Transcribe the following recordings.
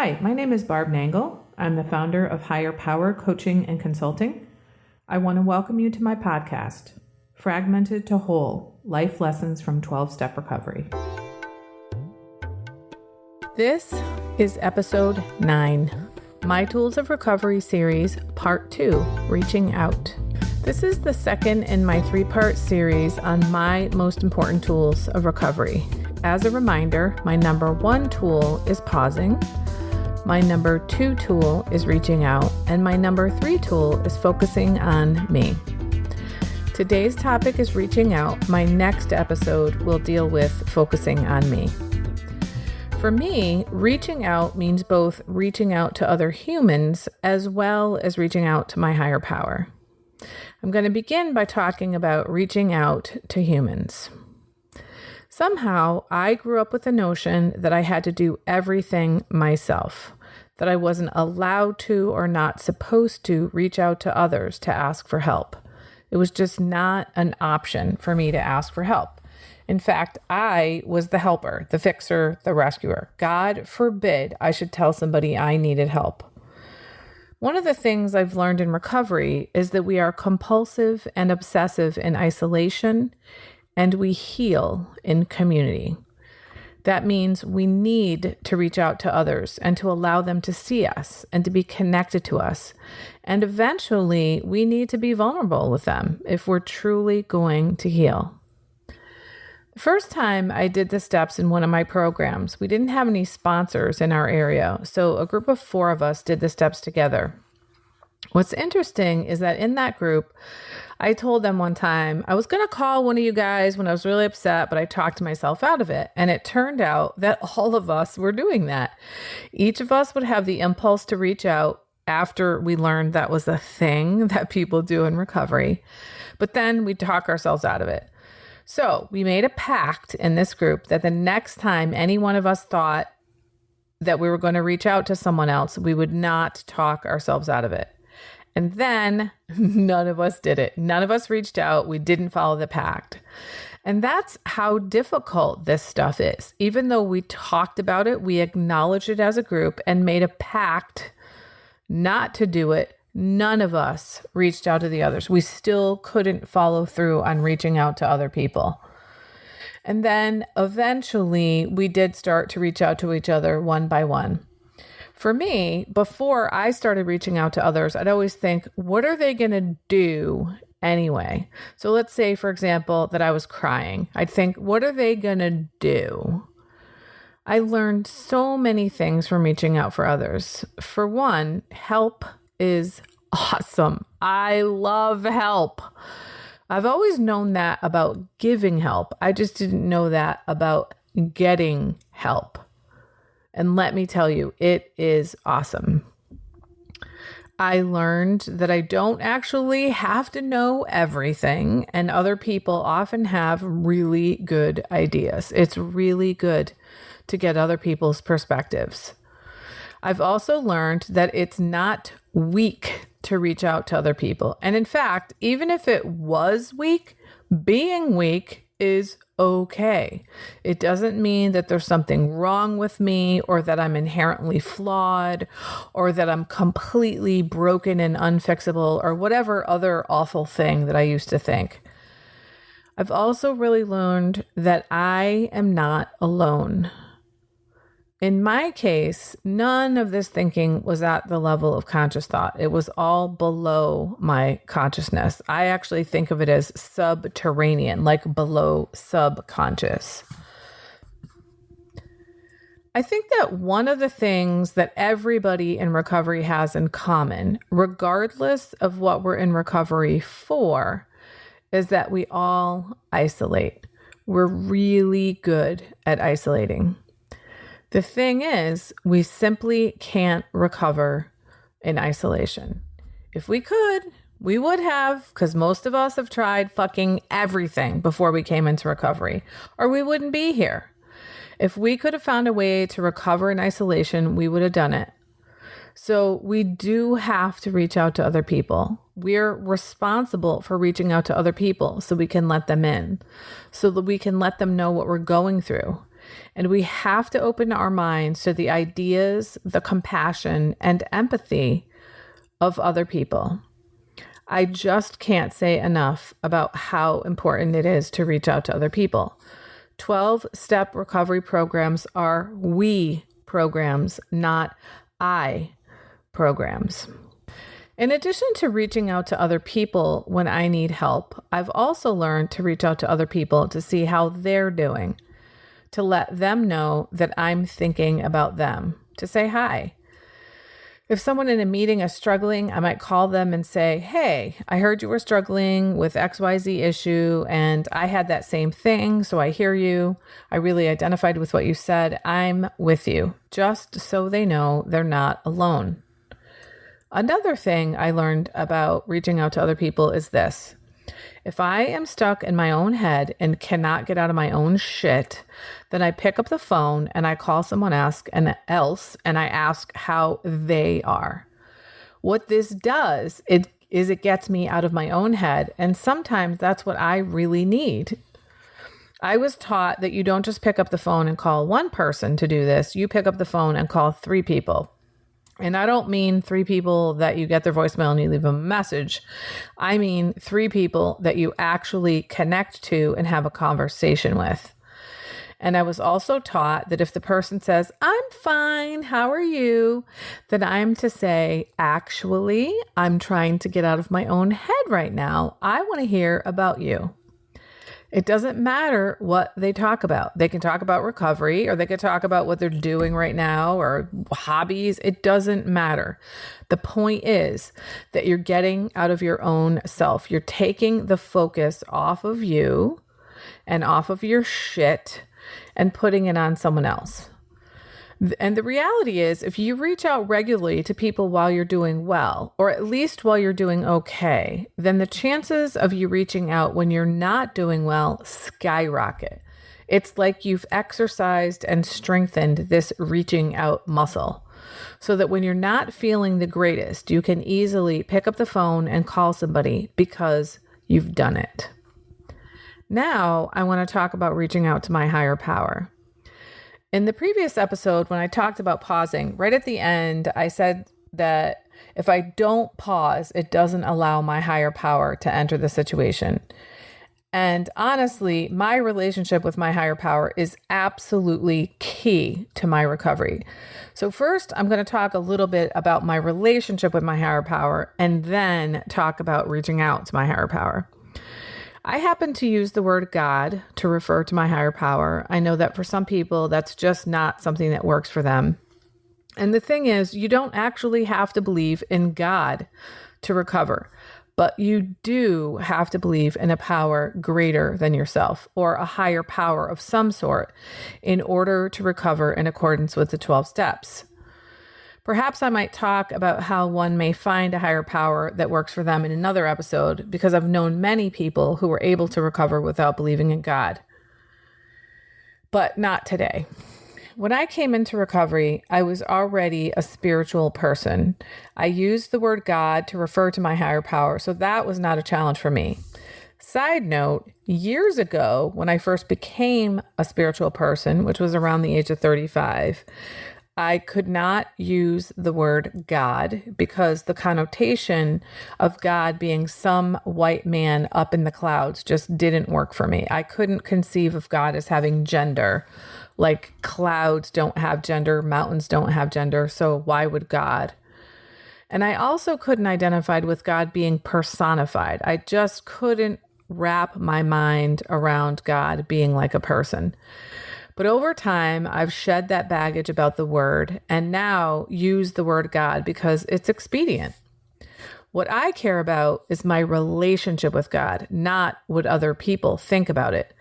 Hi, my name is Barb Nangle. I'm the founder of Higher Power Coaching and Consulting. I want to welcome you to my podcast, Fragmented to Whole, Life Lessons from 12-Step Recovery. This is episode 9, My Tools of Recovery series, part 2, Reaching Out. This is the second in my 3-part series on my most important tools of recovery. As a reminder, my number 1 tool is pausing. My number 2 tool is reaching out, and my number 3 tool is focusing on me. Today's topic is reaching out. My next episode will deal with focusing on me. For me, reaching out means both reaching out to other humans as well as reaching out to my higher power. I'm going to begin by talking about reaching out to humans. Somehow, I grew up with the notion that I had to do everything myself, that I wasn't allowed to or not supposed to reach out to others to ask for help. It was just not an option for me to ask for help. In fact, I was the helper, the fixer, the rescuer. God forbid I should tell somebody I needed help. One of the things I've learned in recovery is that we are compulsive and obsessive in isolation, and we heal in community. That means we need to reach out to others and to allow them to see us and to be connected to us. And eventually, we need to be vulnerable with them if we're truly going to heal. The first time I did the steps in one of my programs, we didn't have any sponsors in our area, so a group of 4 of us did the steps together. What's interesting is that in that group, I told them one time, I was going to call one of you guys when I was really upset, but I talked myself out of it. And it turned out that all of us were doing that. Each of us would have the impulse to reach out after we learned that was a thing that people do in recovery. But then we'd talk ourselves out of it. So we made a pact in this group that the next time any one of us thought that we were going to reach out to someone else, we would not talk ourselves out of it. And then none of us did it. None of us reached out. We didn't follow the pact. And that's how difficult this stuff is. Even though we talked about it, we acknowledged it as a group and made a pact not to do it. None of us reached out to the others. We still couldn't follow through on reaching out to other people. And then eventually we did start to reach out to each other one by one. For me, before I started reaching out to others, I'd always think, what are they going to do anyway? So let's say, for example, that I was crying. I'd think, what are they going to do? I learned so many things from reaching out for others. For one, help is awesome. I love help. I've always known that about giving help. I just didn't know that about getting help. And let me tell you, it is awesome. I learned that I don't actually have to know everything, and other people often have really good ideas. It's really good to get other people's perspectives. I've also learned that it's not weak to reach out to other people. And in fact, even if it was weak, being weak is okay. It doesn't mean that there's something wrong with me or that I'm inherently flawed or that I'm completely broken and unfixable or whatever other awful thing that I used to think. I've also really learned that I am not alone. In my case, none of this thinking was at the level of conscious thought. It was all below my consciousness. I actually think of it as subterranean, like below subconscious. I think that one of the things that everybody in recovery has in common, regardless of what we're in recovery for, is that we all isolate. We're really good at isolating. The thing is, we simply can't recover in isolation. If we could, we would have, because most of us have tried fucking everything before we came into recovery, or we wouldn't be here. If we could have found a way to recover in isolation, we would have done it. So we do have to reach out to other people. We're responsible for reaching out to other people so we can let them in, so that we can let them know what we're going through. And we have to open our minds to the ideas, the compassion, and empathy of other people. I just can't say enough about how important it is to reach out to other people. 12-step recovery programs are we programs, not I programs. In addition to reaching out to other people when I need help, I've also learned to reach out to other people to see how they're doing, to let them know that I'm thinking about them, to say hi. If someone in a meeting is struggling, I might call them and say, hey, I heard you were struggling with XYZ issue and I had that same thing, so I hear you. I really identified with what you said. I'm with you, just so they know they're not alone. Another thing I learned about reaching out to other people is this. If I am stuck in my own head and cannot get out of my own shit, then I pick up the phone and I call someone else and I ask how they are. What this does, it gets me out of my own head, and sometimes that's what I really need. I was taught that you don't just pick up the phone and call one person to do this. You pick up the phone and call 3 people. And I don't mean 3 people that you get their voicemail and you leave them a message. I mean 3 people that you actually connect to and have a conversation with. And I was also taught that if the person says, I'm fine, how are you? Then I'm to say, actually, I'm trying to get out of my own head right now. I want to hear about you. It doesn't matter what they talk about. They can talk about recovery, or they could talk about what they're doing right now, or hobbies. It doesn't matter. The point is that you're getting out of your own self. You're taking the focus off of you and off of your shit and putting it on someone else. And the reality is, if you reach out regularly to people while you're doing well, or at least while you're doing okay, then the chances of you reaching out when you're not doing well skyrocket. It's like you've exercised and strengthened this reaching out muscle, so that when you're not feeling the greatest, you can easily pick up the phone and call somebody because you've done it. Now, I want to talk about reaching out to my higher power. In the previous episode, when I talked about pausing, right at the end, I said that if I don't pause, it doesn't allow my higher power to enter the situation. And honestly, my relationship with my higher power is absolutely key to my recovery. So first, I'm going to talk a little bit about my relationship with my higher power, and then talk about reaching out to my higher power. I happen to use the word God to refer to my higher power. I know that for some people, that's just not something that works for them. And the thing is, you don't actually have to believe in God to recover, but you do have to believe in a power greater than yourself, or a higher power of some sort, in order to recover in accordance with the 12 steps. Perhaps I might talk about how one may find a higher power that works for them in another episode, because I've known many people who were able to recover without believing in God. But not today. When I came into recovery, I was already a spiritual person. I used the word God to refer to my higher power, so that was not a challenge for me. Side note, years ago, when I first became a spiritual person, which was around the age of 35, I could not use the word God because the connotation of God being some white man up in the clouds just didn't work for me. I couldn't conceive of God as having gender. Like clouds don't have gender, mountains don't have gender, so why would God? And I also couldn't identify with God being personified. I just couldn't wrap my mind around God being like a person. But over time, I've shed that baggage about the word and now use the word God because it's expedient. What I care about is my relationship with God, not what other people think about it.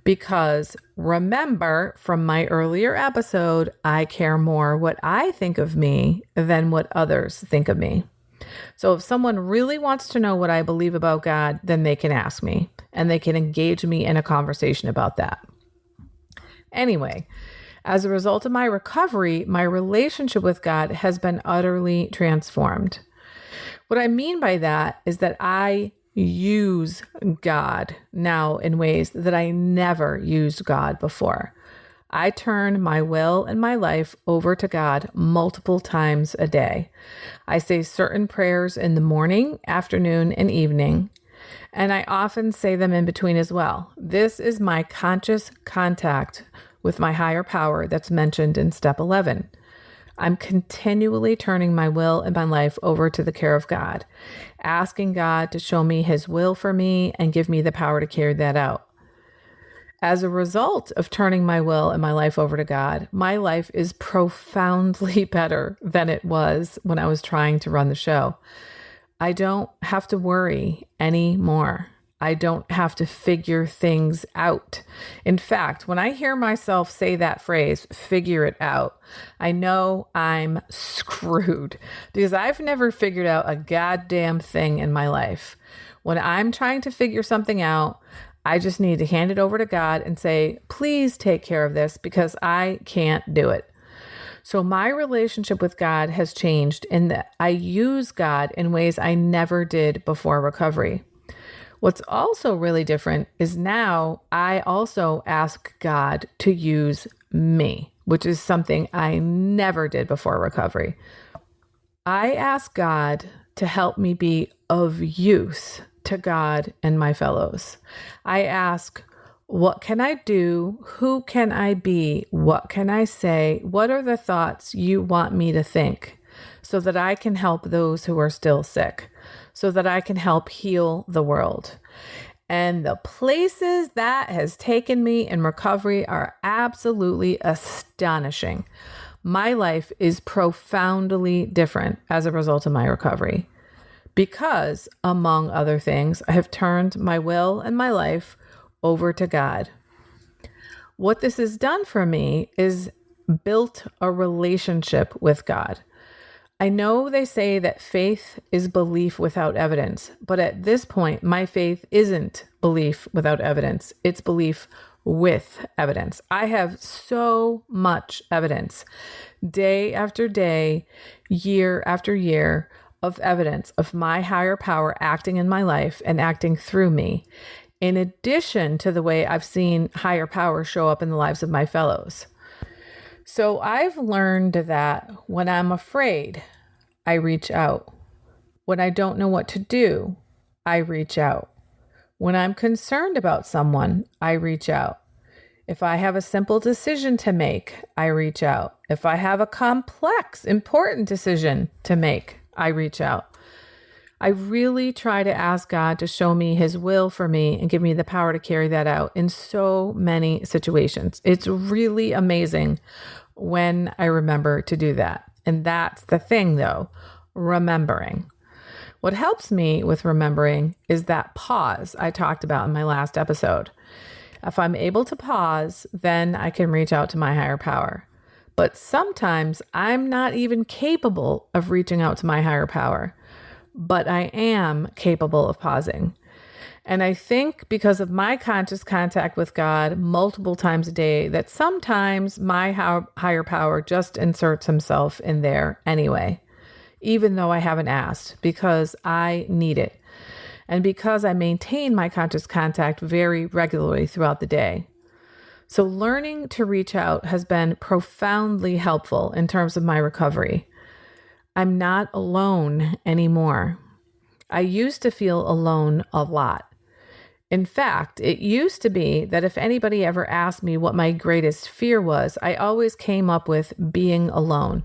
Because remember from my earlier episode, I care more what I think of me than what others think of me. So if someone really wants to know what I believe about God, then they can ask me and they can engage me in a conversation about that. Anyway, as a result of my recovery, my relationship with God has been utterly transformed. What I mean by that is that I use God now in ways that I never used God before. I turn my will and my life over to God multiple times a day. I say certain prayers in the morning, afternoon, and evening, and I often say them in between as well. This is my conscious contact with my higher power that's mentioned in step 11. I'm continually turning my will and my life over to the care of God, asking God to show me his will for me and give me the power to carry that out. As a result of turning my will and my life over to God, my life is profoundly better than it was when I was trying to run the show. I don't have to worry anymore. I don't have to figure things out. In fact, when I hear myself say that phrase, figure it out, I know I'm screwed because I've never figured out a goddamn thing in my life. When I'm trying to figure something out, I just need to hand it over to God and say, please take care of this because I can't do it. So my relationship with God has changed in that I use God in ways I never did before recovery. What's also really different is now I also ask God to use me, which is something I never did before recovery. I ask God to help me be of use to God and my fellows. I ask, what can I do? Who can I be? What can I say? What are the thoughts you want me to think so that I can help those who are still sick, so that I can help heal the world? And the places that has taken me in recovery are absolutely astonishing. My life is profoundly different as a result of my recovery because, among other things, I have turned my will and my life over to God. What this has done for me is built a relationship with God. I know they say that faith is belief without evidence, but at this point, my faith isn't belief without evidence. It's belief with evidence. I have so much evidence, day after day, year after year, of evidence of my higher power acting in my life and acting through me, in addition to the way I've seen higher power show up in the lives of my fellows. So I've learned that when I'm afraid, I reach out. When I don't know what to do, I reach out. When I'm concerned about someone, I reach out. If I have a simple decision to make, I reach out. If I have a complex, important decision to make, I reach out. I really try to ask God to show me his will for me and give me the power to carry that out in so many situations. It's really amazing when I remember to do that. And that's the thing though, remembering. What helps me with remembering is that pause I talked about in my last episode. If I'm able to pause, then I can reach out to my higher power. But sometimes I'm not even capable of reaching out to my higher power, but I am capable of pausing. And I think because of my conscious contact with God multiple times a day, that sometimes my higher power just inserts himself in there anyway, even though I haven't asked, because I need it. And because I maintain my conscious contact very regularly throughout the day. So learning to reach out has been profoundly helpful in terms of my recovery. I'm not alone anymore. I used to feel alone a lot. In fact, it used to be that if anybody ever asked me what my greatest fear was, I always came up with being alone.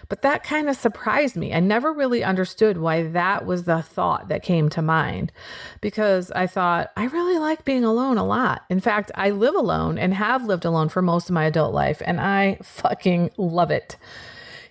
But that kind of surprised me. I never really understood why that was the thought that came to mind, because I thought, I really like being alone a lot. In fact, I live alone and have lived alone for most of my adult life, and I fucking love it.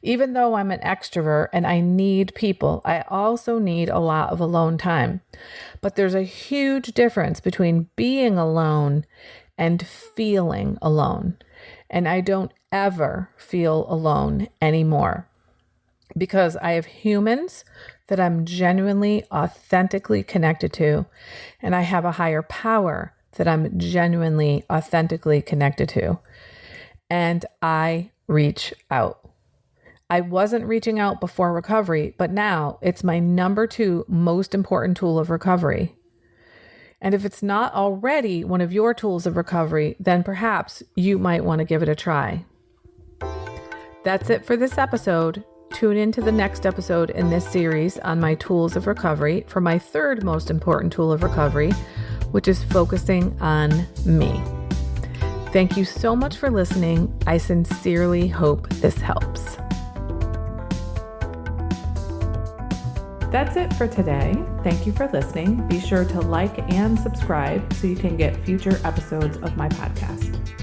Even though I'm an extrovert and I need people, I also need a lot of alone time. But there's a huge difference between being alone and feeling alone. And I don't ever feel alone anymore because I have humans that I'm genuinely, authentically connected to. And I have a higher power that I'm genuinely, authentically connected to. And I reach out. I wasn't reaching out before recovery, but now it's my number 2 most important tool of recovery. And if it's not already one of your tools of recovery, then perhaps you might want to give it a try. That's it for this episode. Tune in to the next episode in this series on my tools of recovery for my third most important tool of recovery, which is focusing on me. Thank you so much for listening. I sincerely hope this helps. That's it for today. Thank you for listening. Be sure to like and subscribe so you can get future episodes of my podcast.